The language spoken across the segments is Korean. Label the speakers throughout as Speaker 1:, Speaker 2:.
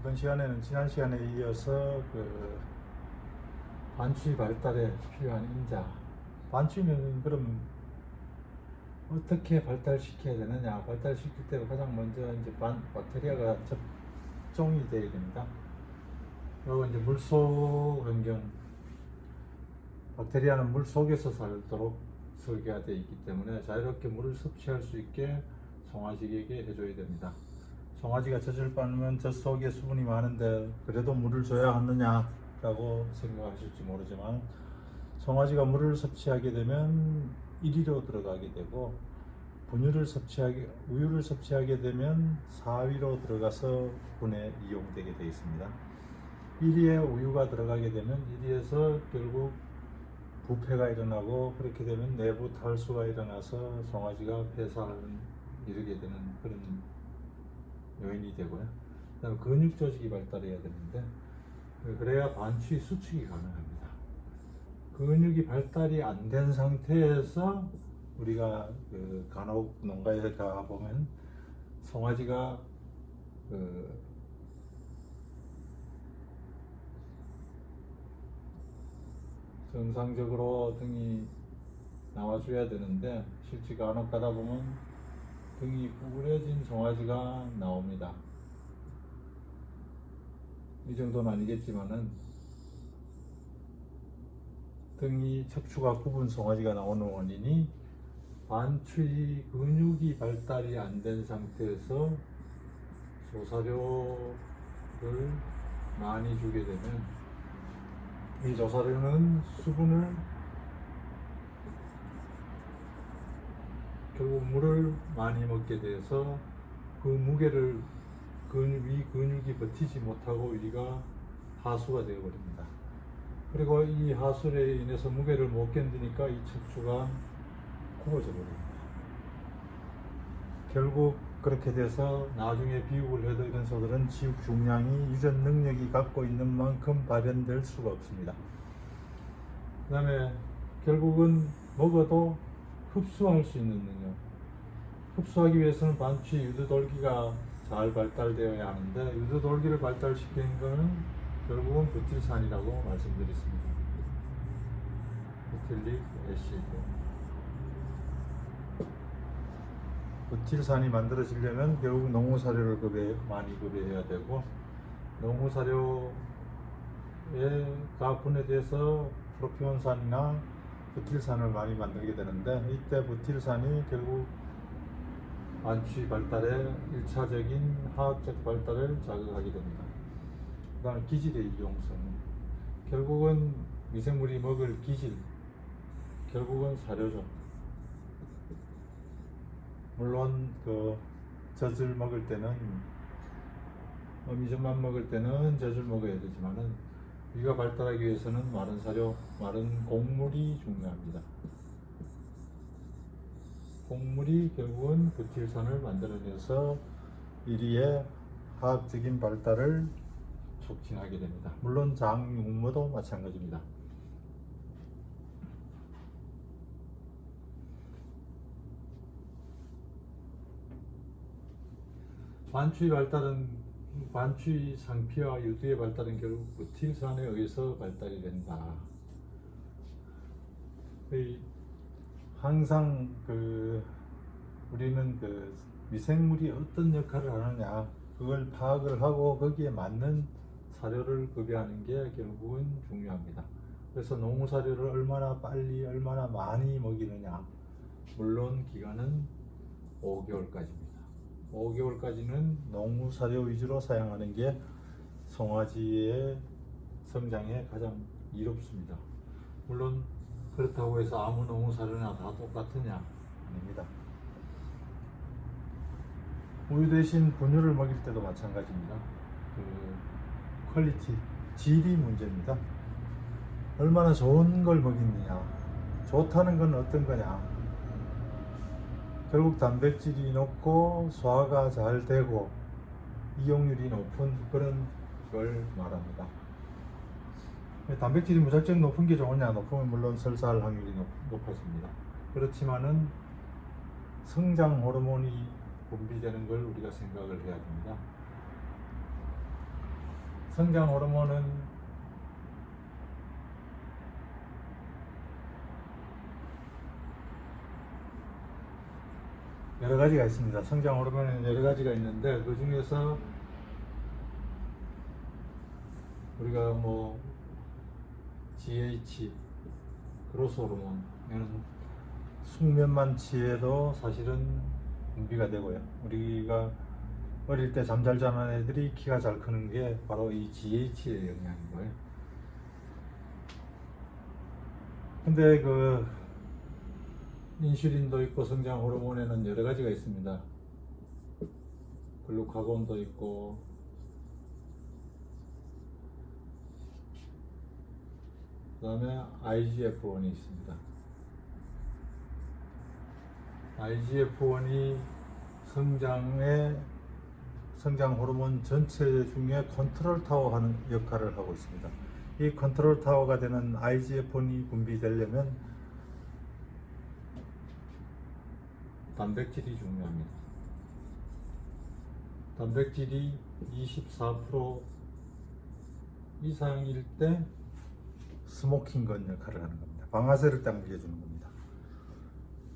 Speaker 1: 이번 시간에는 지난 시간에 이어서 반추위 발달에 필요한 인자, 반추위는 그럼 어떻게 발달시켜야 되느냐? 발달시킬 때 가장 먼저 이제 박테리아가 접종이 되어야 됩니다. 그리고 이제 물속 환경, 박테리아는 물 속에서 살도록 설계가 되어 있기 때문에 자유롭게 물을 섭취할 수 있게 송아지에게 해줘야 됩니다. 송아지가 젖을 빨면 젖 속에 수분이 많은데 그래도 물을 줘야 하느냐라고 생각하실지 모르지만, 송아지가 물을 섭취하게 되면 이리로 들어가게 되고, 우유를 섭취하게 되면 사위로 들어가서 분해 이용되게 되어 있습니다. 1위에 우유가 들어가게 되면 1위에서 결국 부패가 일어나고, 그렇게 되면 내부 탈수가 일어나서 송아지가 폐사를 이르게 되는 그런 요인이 되고요. 그다음에 근육 조직이 발달해야 되는데, 그래야 반추위 수축이 가능합니다. 근육이 발달이 안 된 상태에서 우리가 간혹 농가에 가 보면 송아지가 정상적으로 등이 나와줘야 되는데, 실제 간혹 가다 보면 등이 구부려진 송아지가 나옵니다. 이 정도는 아니겠지만은 등이 척추가 굽은 송아지가 나오는 원인이 반추위 근육이 발달이 안 된 상태에서 조사료를 많이 주게 되면, 이 조사료는 수분을 결국 물을 많이 먹게 돼서 그 무게를 위 근육이 버티지 못하고 위가 하수가 되어 버립니다. 그리고 이 하수에 인해서 무게를 못 견디니까 이 척추가 굽어져 버립니다. 결국 그렇게 돼서 나중에 비육을 해도 이런 소들은 지육 중량이 유전 능력이 갖고 있는 만큼 발현될 수가 없습니다. 그 다음에 결국은 먹어도 흡수할 수 있는 능력, 흡수하기 위해서는 반추위 유두돌기가 잘 발달되어야 하는데, 유두돌기를 발달시키는 것은 결국은 부틸산이라고 말씀드렸습니다. 부틸릭 애시드. 부틸산이 만들어지려면 결국 농후사료를 많이 급여해야 되고, 농후사료가 분해돼서 프로피온산이나 부틸산을 많이 만들게 되는데, 이때 부틸산이 결국 반추위 발달의 1차적인 화학적 발달을 자극하게 됩니다. 그 다음에 기질의 이용성, 결국은 미생물이 먹을 기질, 결국은 사료죠. 물론 젖을 먹을 때는, 어미젖만 먹을 때는 젖을 먹어야 되지만은, 위가 발달하기 위해서는 마른 사료, 마른 곡물이 중요합니다. 곡물이 결국은 부틸산을 만들어내서 이리의 화학적인 발달을 촉진하게 됩니다. 물론 장육모도 마찬가지입니다. 반추위 상피와 유두의 발달은 결국 부틸산에 의해서 발달이 된다. 항상 우리는 미생물이 어떤 역할을 하느냐, 그걸 파악을 하고 거기에 맞는 사료를 급여하는 게 결국은 중요합니다. 그래서 농후사료를 얼마나 빨리 얼마나 많이 먹이느냐, 물론 기간은 5개월까지입니다. 5개월까지는 농후사료 위주로 사용하는 게 송아지의 성장에 가장 이롭습니다. 물론 그렇다고 해서 아무 농후사료나 다 똑같으냐? 아닙니다. 우유 대신 분유를 먹일 때도 마찬가지입니다. 퀄리티, 질이 문제입니다. 얼마나 좋은 걸 먹이느냐, 좋다는 건 어떤 거냐, 결국 단백질이 높고 소화가 잘 되고 이용률이 높은 그런 걸 말합니다. 단백질이 무작정 높은 게 좋으냐? 높으면 물론 설사할 확률이 높아집니다. 그렇지만은 성장 호르몬이 분비되는 걸 우리가 생각을 해야 됩니다. 성장 호르몬은 여러 가지가 있습니다. 성장 호르몬은 여러 가지가 있는데 그 중에서 우리가 뭐 GH, 그로스 호르몬 이런 숙면만 취해도 사실은 분비가 되고요. 우리가 어릴 때 잠잘 자는 애들이 키가 잘 크는 게 바로 이 GH의 영향인 거예요. 근데 그 인슐린도 있고 성장 호르몬에는 여러 가지가 있습니다. 글루카곤도 있고 그 다음에 IGF-1이 있습니다. IGF-1이 성장 호르몬 전체 중에 컨트롤 타워 하는 역할을 하고 있습니다. 이 컨트롤 타워가 되는 IGF-1이 분비되려면 단백질이 중요합니다. 단백질이 24% 이상일 때 스모킹건 역할을 하는 겁니다. 방아쇠를 당겨 주는 겁니다.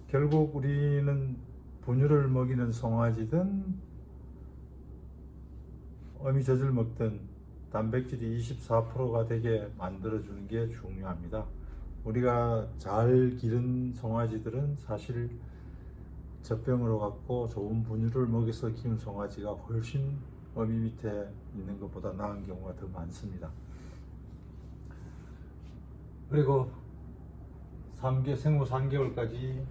Speaker 1: 결국 우리는 분유를 먹이는 송아지든 어미젖을 먹든 단백질이 24%가 되게 만들어 주는 게 중요합니다. 우리가 잘 기른 송아지들은 사실 젖병으로 갖고 좋은 분유를 먹여서 키운 송아지가 훨씬 어미 밑에 있는 것보다 나은 경우가 더 많습니다. 그리고 생후 3개월까지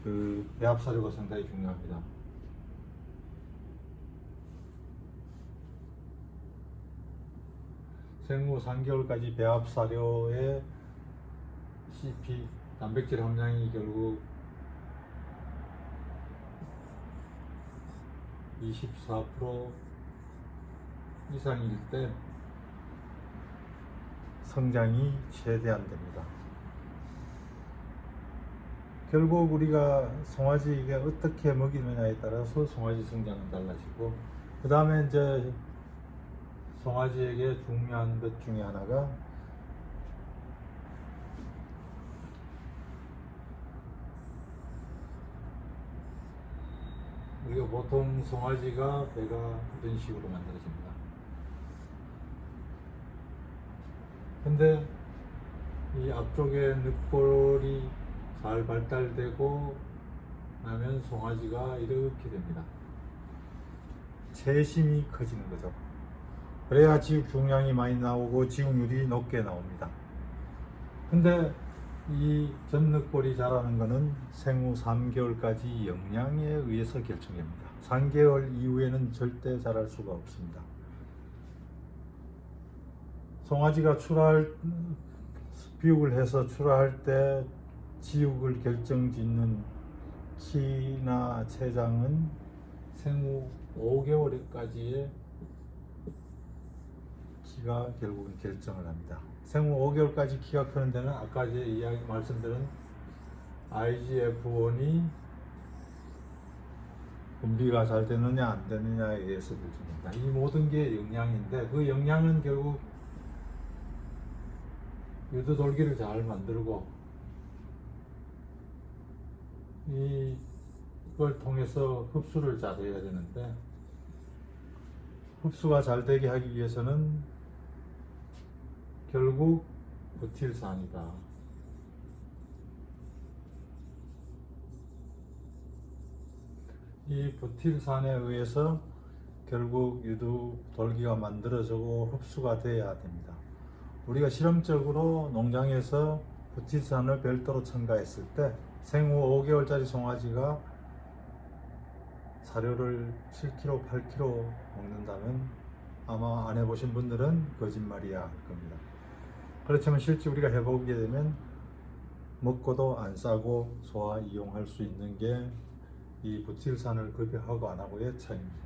Speaker 1: 그 배합 사료가 상당히 중요합니다. 생후 3개월까지 배합 사료의 CP 단백질 함량이 결국 24% 이상일 때 성장이 최대한 됩니다. 결국 우리가 송아지에게 어떻게 먹이느냐에 따라서 송아지 성장은 달라지고, 그 다음에 이제 송아지에게 중요한 것 중에 하나가 우리가 보통 송아지가 배가 이런 식으로 만들어집니다. 근데 이 앞쪽에 늑골이 잘 발달되고 나면 송아지가 이렇게 됩니다. 채심이 커지는 거죠. 그래야 지육 중량이 많이 나오고 지육률이 높게 나옵니다. 근데 이 전늑골이 자라는 것은 생후 3개월까지 영양에 의해서 결정됩니다. 3개월 이후에는 절대 자랄 수가 없습니다. 송아지가 비육을 해서 출하할 때 지육을 결정짓는 키나 체장은 생후 5개월까지의 키가 결국은 결정을 합니다. 생후 5개월까지 키가 크는 데는 아까 이제 말씀드린 IGF-1이 분비가 잘 되느냐 안 되느냐에 의해서 결정됩니다. 이 모든 게 영양인데 그 영양은 결국 유두돌기를 잘 만들고 이걸 통해서 흡수를 잘 해야 되는데, 흡수가 잘 되게 하기 위해서는 결국 부틸산이다. 이 부틸산에 의해서 결국 유두돌기가 만들어지고 흡수가 돼야 됩니다. 우리가 실험적으로 농장에서 부틸산을 별도로 첨가했을 때 생후 5개월짜리 송아지가 사료를 7kg, 8kg 먹는다면 아마 안 해보신 분들은 거짓말이야 할 겁니다. 그렇지만 실제 우리가 해보게 되면 먹고도 안 싸고 소화 이용할 수 있는 게 이 부틸산을 급여하고 안 하고의 차이입니다.